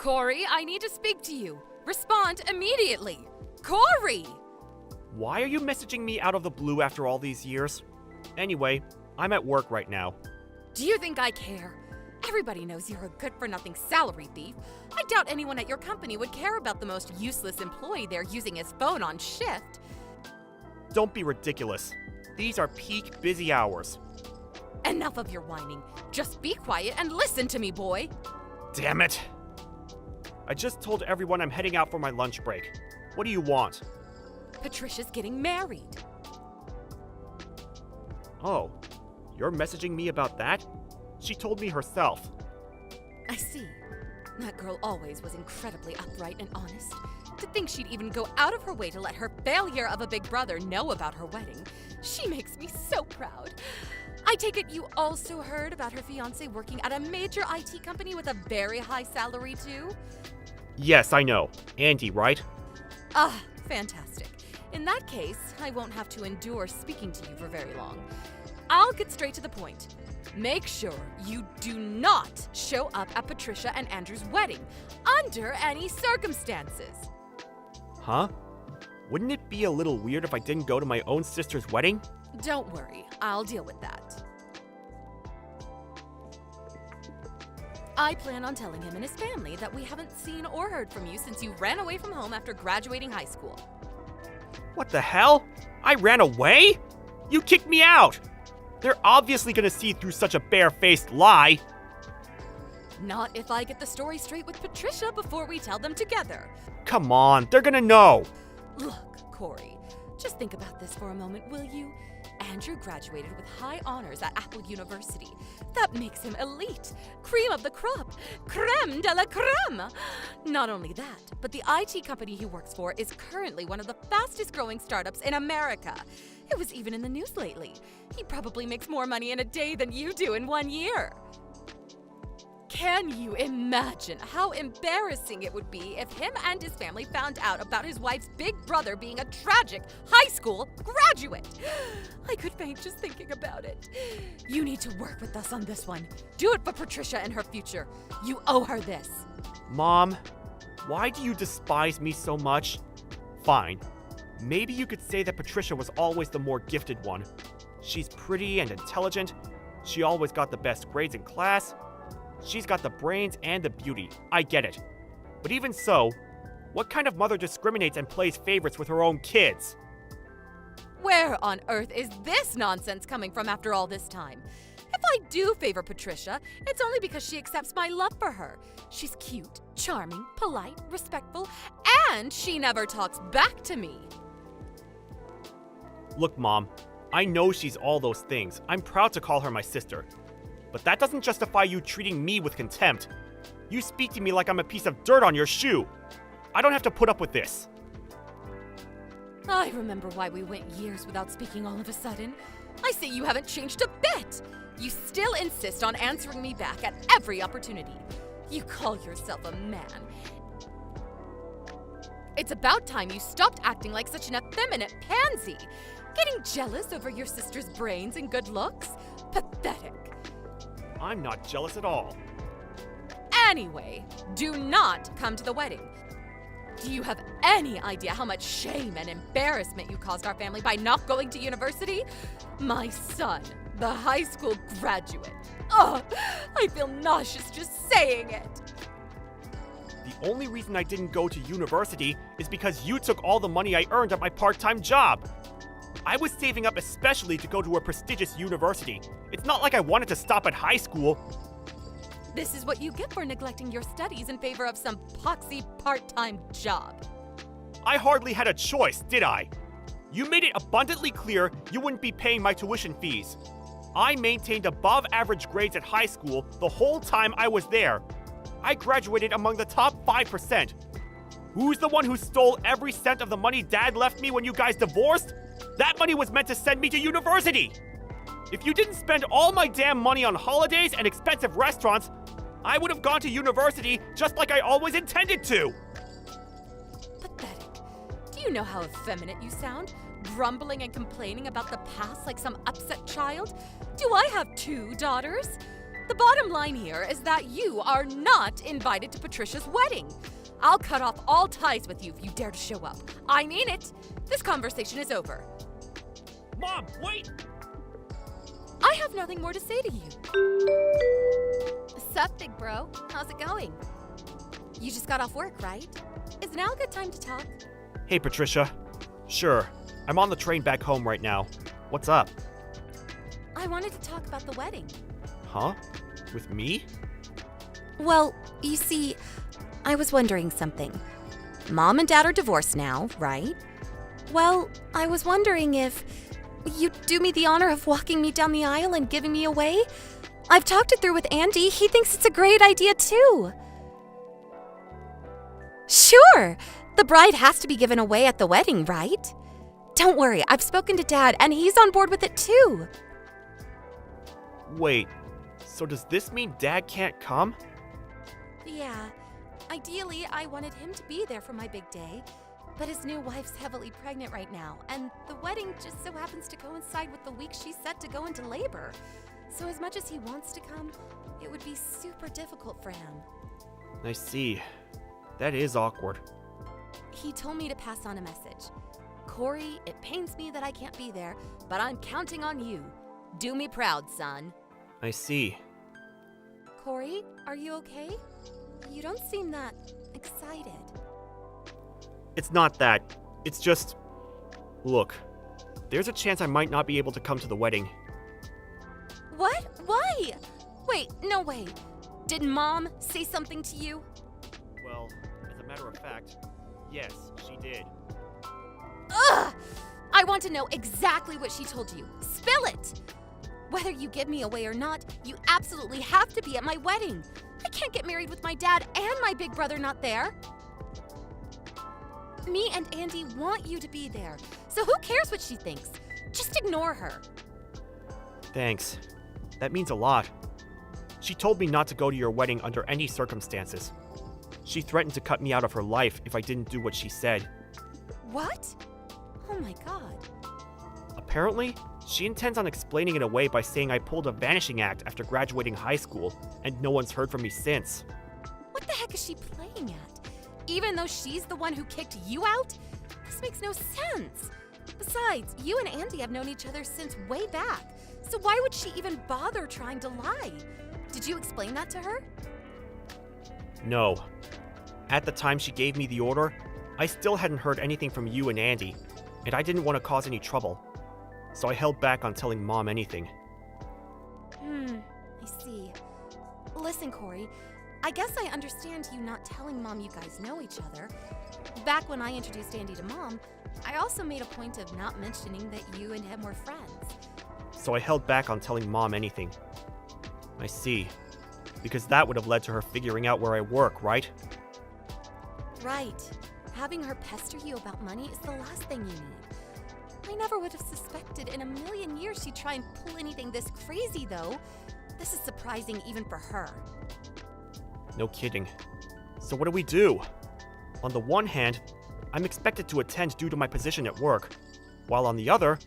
Corey, I need to speak to you. Respond immediately. Corey! Why are you messaging me out of the blue after all these years? Anyway, I'm at work right now. Do you think I care? Everybody knows you're a good-for-nothing salary thief. I doubt anyone at your company would care about the most useless employee there using his phone on shift. Don't be ridiculous. These are peak busy hours. Enough of your whining. Just be quiet and listen to me, boy. Damn it. I just told everyone I'm heading out for my lunch break. What do you want? Patricia's getting married. Oh, you're messaging me about that? She told me herself. I see. That girl always was incredibly upright and honest. To think she'd even go out of her way to let her failure of a big brother know about her wedding. She makes me so proud. I take it you also heard about her fiancé working at a major IT company with a very high salary too? Yes, I know. Andy, right? Ah, fantastic. In that case, I won't have to endure speaking to you for very long. I'll get straight to the point. Make sure you do not show up at Patricia and Andrew's wedding under any circumstances. Huh? Wouldn't it be a little weird if I didn't go to my own sister's wedding? Don't worry, I'll deal with that. I plan on telling him and his family that we haven't seen or heard from you since you ran away from home after graduating high school. What the hell? I ran away? You kicked me out! They're obviously gonna see through such a bare-faced lie. Not if I get the story straight with Patricia before we tell them together. Come on, they're gonna know. Look, Corey, just think about this for a moment, will you? Andrew graduated with high honors at Apple University. That makes him elite, cream of the crop, creme de la creme. Not only that, but the IT company he works for is currently one of the fastest growing startups in America. It was even in the news lately. He probably makes more money in a day than you do in 1 year. Can you imagine how embarrassing it would be if him and his family found out about his wife's big brother being a tragic high school graduate? I could faint just thinking about it. You need to work with us on this one. Do it for Patricia and her future. You owe her this. Mom, why do you despise me so much? Fine. Maybe you could say that Patricia was always the more gifted one. She's pretty and intelligent. She always got the best grades in class. She's got the brains and the beauty. I get it. But even so, what kind of mother discriminates and plays favorites with her own kids? Where on earth is this nonsense coming from after all this time? If I do favor Patricia, it's only because she accepts my love for her. She's cute, charming, polite, respectful, and she never talks back to me. Look, Mom, I know she's all those things. I'm proud to call her my sister. But that doesn't justify you treating me with contempt. You speak to me like I'm a piece of dirt on your shoe. I don't have to put up with this. I remember why we went years without speaking all of a sudden. I see you haven't changed a bit. You still insist on answering me back at every opportunity. You call yourself a man. It's about time you stopped acting like such an effeminate pansy. Getting jealous over your sister's brains and good looks? Pathetic. I'm not jealous at all. Anyway, do not come to the wedding. Do you have any idea how much shame and embarrassment you caused our family by not going to university? My son, the high school graduate. Ugh, I feel nauseous just saying it. The only reason I didn't go to university is because you took all the money I earned at my part-time job. I was saving up especially to go to a prestigious university. It's not like I wanted to stop at high school. This is what you get for neglecting your studies in favor of some poxy part-time job. I hardly had a choice, did I? You made it abundantly clear you wouldn't be paying my tuition fees. I maintained above average grades at high school the whole time I was there. I graduated among the top 5%. Who's the one who stole every cent of the money Dad left me when you guys divorced? That money was meant to send me to university! If you didn't spend all my damn money on holidays and expensive restaurants, I would have gone to university just like I always intended to! Pathetic. Do you know how effeminate you sound? Grumbling and complaining about the past like some upset child? Do I have 2 daughters? The bottom line here is that you are not invited to Patricia's wedding. I'll cut off all ties with you if you dare to show up. I mean it. This conversation is over. Mom, wait! I have nothing more to say to you. Sup, big bro? How's it going? You just got off work, right? Is now a good time to talk? Hey, Patricia. Sure. I'm on the train back home right now. What's up? I wanted to talk about the wedding. Huh? With me? Well, you see, I was wondering something. Mom and Dad are divorced now, right? Well, I was wondering if you'd do me the honor of walking me down the aisle and giving me away? I've talked it through with Andy. He thinks it's a great idea, too. Sure! The bride has to be given away at the wedding, right? Don't worry, I've spoken to Dad, and he's on board with it, too. Wait, so does this mean Dad can't come? Yeah. Ideally, I wanted him to be there for my big day, but his new wife's heavily pregnant right now, and the wedding just so happens to coincide with the week she's set to go into labor. So as much as he wants to come, it would be super difficult for him. I see. That is awkward. He told me to pass on a message. Corey, it pains me that I can't be there, but I'm counting on you. Do me proud, son. I see. Corey, are you okay? You don't seem that excited. It's not that. It's just... Look, there's a chance I might not be able to come to the wedding. What? Why? Wait, no way. Did Mom say something to you? Well, as a matter of fact, yes, she did. Ugh! I want to know exactly what she told you. Spill it! Whether you give me away or not, you absolutely have to be at my wedding. I can't get married with my dad and my big brother not there. Me and Andy want you to be there, so who cares what she thinks? Just ignore her. Thanks. That means a lot. She told me not to go to your wedding under any circumstances. She threatened to cut me out of her life if I didn't do what she said. What? Oh my god. Apparently, she intends on explaining it away by saying I pulled a vanishing act after graduating high school, and no one's heard from me since. What the heck is she playing at? Even though she's the one who kicked you out? This makes no sense. Besides, you and Andy have known each other since way back, so why would she even bother trying to lie? Did you explain that to her? No. At the time she gave me the order, I still hadn't heard anything from you and Andy, and I didn't want to cause any trouble. So I held back on telling Mom anything. I see. Listen, Corey, I guess I understand you not telling Mom you guys know each other. Back when I introduced Andy to Mom, I also made a point of not mentioning that you and him were friends. So I held back on telling Mom anything. I see. Because that would have led to her figuring out where I work, right? Right. Having her pester you about money is the last thing you need. I never would have suspected in a million years she'd try and pull anything this crazy, though. This is surprising even for her. No kidding. So what do we do? On the one hand, I'm expected to attend due to my position at work, while on the other,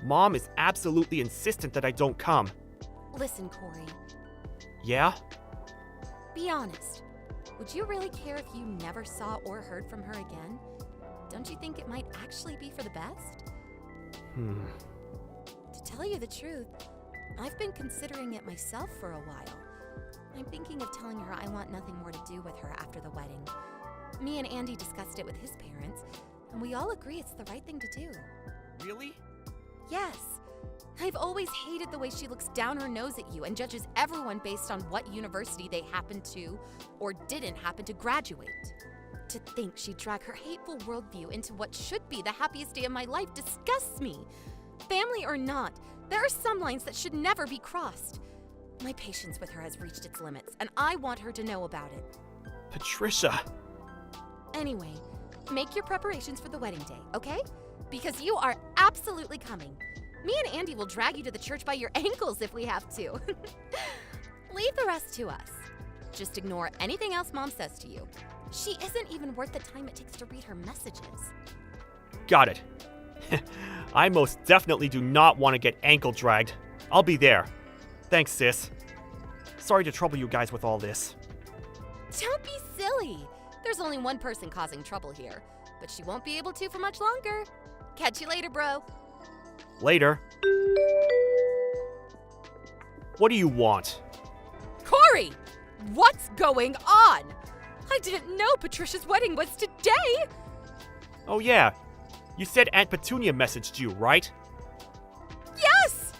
Mom is absolutely insistent that I don't come. Listen, Corey. Yeah? Be honest. Would you really care if you never saw or heard from her again? Don't you think it might actually be for the best? To tell you the truth, I've been considering it myself for a while. I'm thinking of telling her I want nothing more to do with her after the wedding. Me and Andy discussed it with his parents, and we all agree it's the right thing to do. Really? Yes. I've always hated the way she looks down her nose at you and judges everyone based on what university they happen to or didn't happen to graduate. To think she'd drag her hateful worldview into what should be the happiest day of my life disgusts me. Family or not, there are some lines that should never be crossed. My patience with her has reached its limits, and I want her to know about it. Patricia! Anyway, make your preparations for the wedding day, okay? Because you are absolutely coming. Me and Andy will drag you to the church by your ankles if we have to. Leave the rest to us. Just ignore anything else Mom says to you. She isn't even worth the time it takes to read her messages. Got it. I most definitely do not want to get ankle dragged. I'll be there. Thanks, sis. Sorry to trouble you guys with all this. Don't be silly. There's only one person causing trouble here, but she won't be able to for much longer. Catch you later, bro. Later. What do you want? Corey! What's going on? I didn't know Patricia's wedding was today! Oh yeah, you said Aunt Petunia messaged you, right? Yes!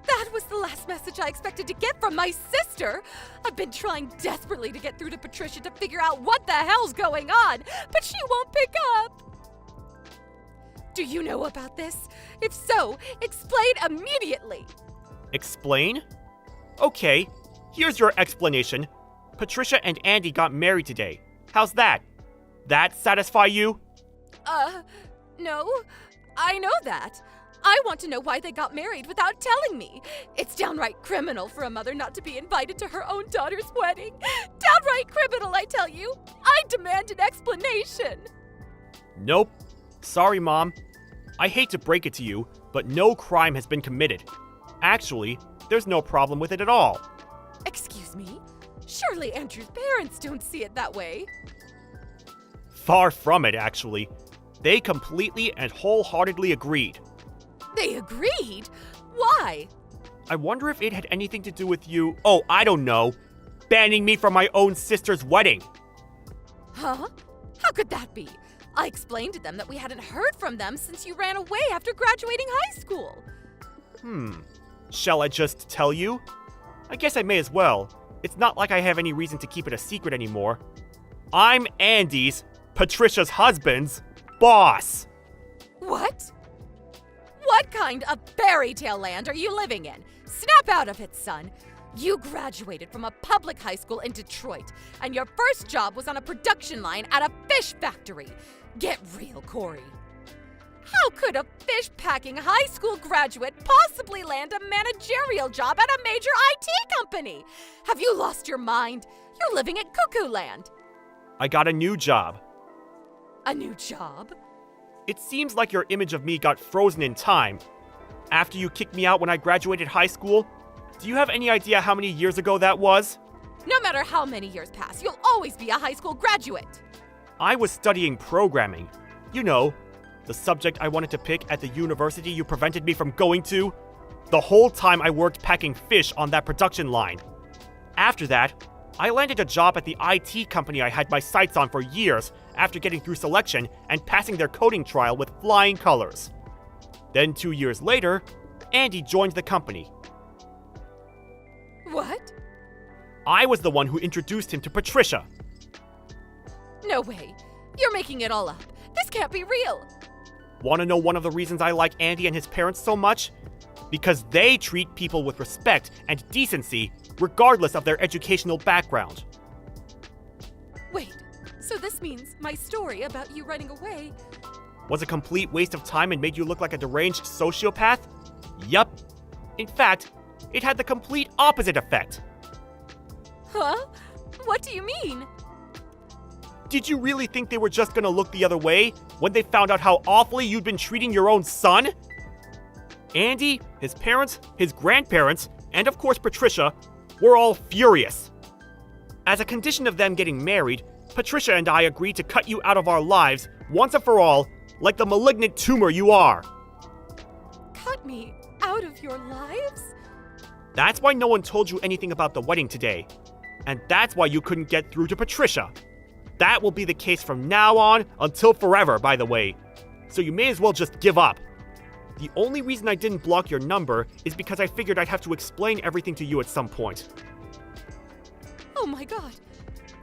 That was the last message I expected to get from my sister. I've been trying desperately to get through to Patricia to figure out what the hell's going on, but she won't pick up. Do you know about this? If so, explain immediately. Explain? Okay, here's your explanation. Patricia and Andy got married today. How's that? That satisfy you? No. I know that. I want to know why they got married without telling me. It's downright criminal for a mother not to be invited to her own daughter's wedding. Downright criminal, I tell you. I demand an explanation. Nope. Sorry, Mom. I hate to break it to you, but no crime has been committed. Actually, there's no problem with it at all. Excuse me? Surely Andrew's parents don't see it that way. Far from it, actually. They completely and wholeheartedly agreed. They agreed? Why? I wonder if it had anything to do with you, oh, I don't know, banning me from my own sister's wedding. Huh? How could that be? I explained to them that we hadn't heard from them since you ran away after graduating high school. Shall I just tell you? I guess I may as well. It's not like I have any reason to keep it a secret anymore. I'm Andy's, Patricia's husband's, boss. What? What kind of fairy tale land are you living in? Snap out of it, son. You graduated from a public high school in Detroit, and your first job was on a production line at a fish factory. Get real, Corey. How could a fish-packing high school graduate possibly land a managerial job at a major IT company? Have you lost your mind? You're living at cuckoo land. I got a new job. A new job? It seems like your image of me got frozen in time. After you kicked me out when I graduated high school, do you have any idea how many years ago that was? No matter how many years pass, you'll always be a high school graduate. I was studying programming. You know, the subject I wanted to pick at the university you prevented me from going to. The whole time I worked packing fish on that production line. After that, I landed a job at the IT company I had my sights on for years after getting through selection and passing their coding trial with flying colors. Then 2 years later, Andy joined the company. What? I was the one who introduced him to Patricia. No way. You're making it all up. This can't be real. Want to know one of the reasons I like Andy and his parents so much? Because they treat people with respect and decency, regardless of their educational background. Wait, so this means my story about you running away... Was a complete waste of time and made you look like a deranged sociopath? Yup. In fact, it had the complete opposite effect. Huh? What do you mean? Did you really think they were just gonna look the other way when they found out how awfully you'd been treating your own son? Andy, his parents, his grandparents, and of course Patricia, were all furious. As a condition of them getting married, Patricia and I agreed to cut you out of our lives once and for all, like the malignant tumor you are. Cut me out of your lives? That's why no one told you anything about the wedding today. And that's why you couldn't get through to Patricia. That will be the case from now on until forever, by the way. So you may as well just give up. The only reason I didn't block your number is because I figured I'd have to explain everything to you at some point. Oh my god.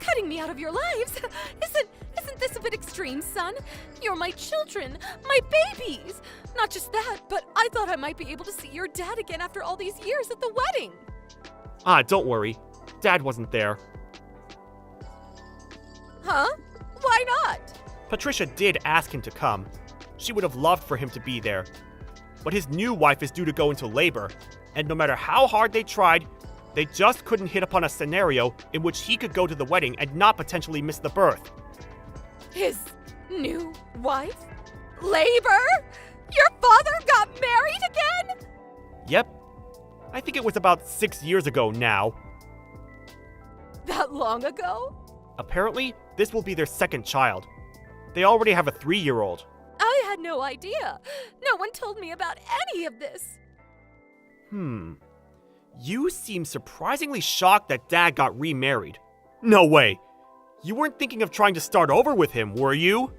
Cutting me out of your lives? Isn't this a bit extreme, son? You're my children, my babies. Not just that, but I thought I might be able to see your dad again after all these years at the wedding. Don't worry. Dad wasn't there. Huh? Why not? Patricia did ask him to come. She would have loved for him to be there. But his new wife is due to go into labor, and no matter how hard they tried, they just couldn't hit upon a scenario in which he could go to the wedding and not potentially miss the birth. His new wife? Labor? Your father got married again? Yep. I think it was about 6 years ago now. That long ago? Apparently, this will be their second child. They already have a 3-year-old. I had no idea. No one told me about any of this. You seem surprisingly shocked that Dad got remarried. No way. You weren't thinking of trying to start over with him, were you?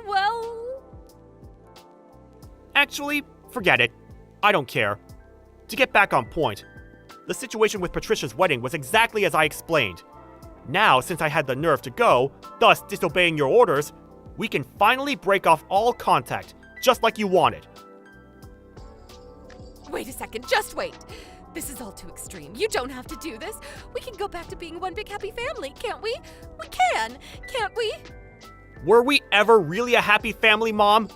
Well... Actually, forget it. I don't care. To get back on point, the situation with Patricia's wedding was exactly as I explained. Now, since I had the nerve to go, thus disobeying your orders, we can finally break off all contact, just like you wanted. Wait a second, just wait. This is all too extreme. You don't have to do this. We can go back to being one big happy family, can't we? We can, can't we? Were we ever really a happy family, Mom?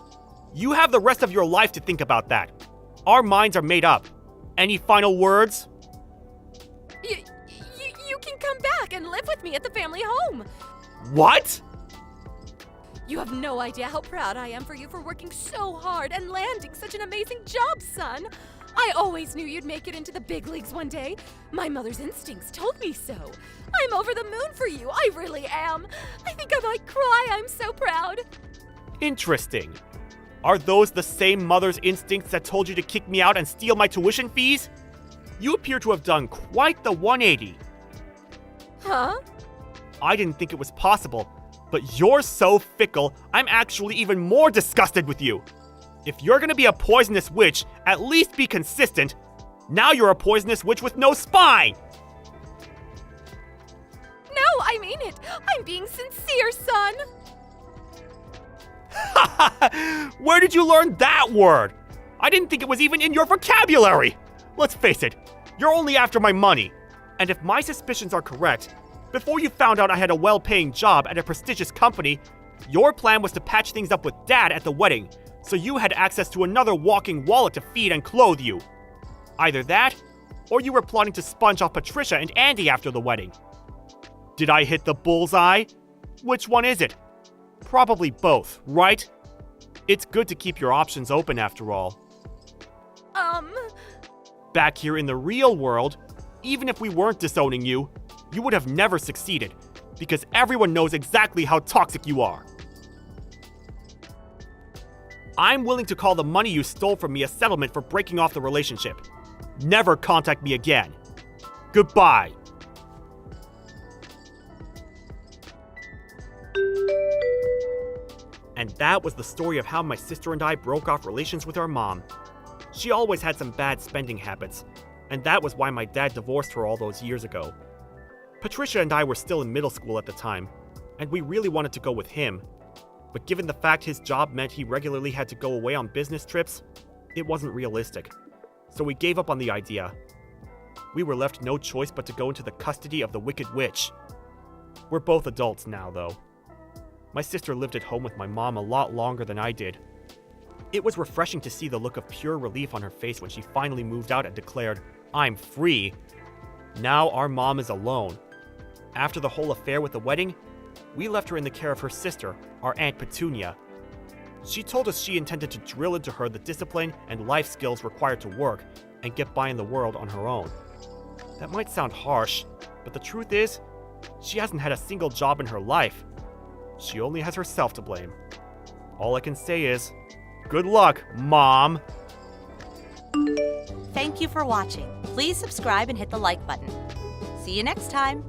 You have the rest of your life to think about that. Our minds are made up. Any final words? You can come back and live with me at the family home. What? You have no idea how proud I am for you for working so hard and landing such an amazing job, son. I always knew you'd make it into the big leagues one day. My mother's instincts told me so. I'm over the moon for you, I really am. I think I might cry, I'm so proud. Interesting. Are those the same mother's instincts that told you to kick me out and steal my tuition fees? You appear to have done quite the 180. Huh? I didn't think it was possible, but you're so fickle, I'm actually even more disgusted with you. If you're gonna be a poisonous witch, at least be consistent. Now you're a poisonous witch with no spine! No, I mean it. I'm being sincere, son. Where did you learn that word? I didn't think it was even in your vocabulary. Let's face it, you're only after my money. And if my suspicions are correct, before you found out I had a well-paying job at a prestigious company, your plan was to patch things up with Dad at the wedding, so you had access to another walking wallet to feed and clothe you. Either that, or you were plotting to sponge off Patricia and Andy after the wedding. Did I hit the bullseye? Which one is it? Probably both, right? It's good to keep your options open after all. Back here in the real world, even if we weren't disowning you, you would have never succeeded, because everyone knows exactly how toxic you are. I'm willing to call the money you stole from me a settlement for breaking off the relationship. Never contact me again. Goodbye. And that was the story of how my sister and I broke off relations with our mom. She always had some bad spending habits, and that was why my dad divorced her all those years ago. Patricia and I were still in middle school at the time, and we really wanted to go with him. But given the fact his job meant he regularly had to go away on business trips, it wasn't realistic. So we gave up on the idea. We were left no choice but to go into the custody of the Wicked Witch. We're both adults now, though. My sister lived at home with my mom a lot longer than I did. It was refreshing to see the look of pure relief on her face when she finally moved out and declared, "I'm free." Now our mom is alone. After the whole affair with the wedding, we left her in the care of her sister, our Aunt Petunia. She told us she intended to drill into her the discipline and life skills required to work and get by in the world on her own. That might sound harsh, but the truth is, she hasn't had a single job in her life. She only has herself to blame. All I can say is, good luck, Mom! Thank you for watching. Please subscribe and hit the like button. See you next time.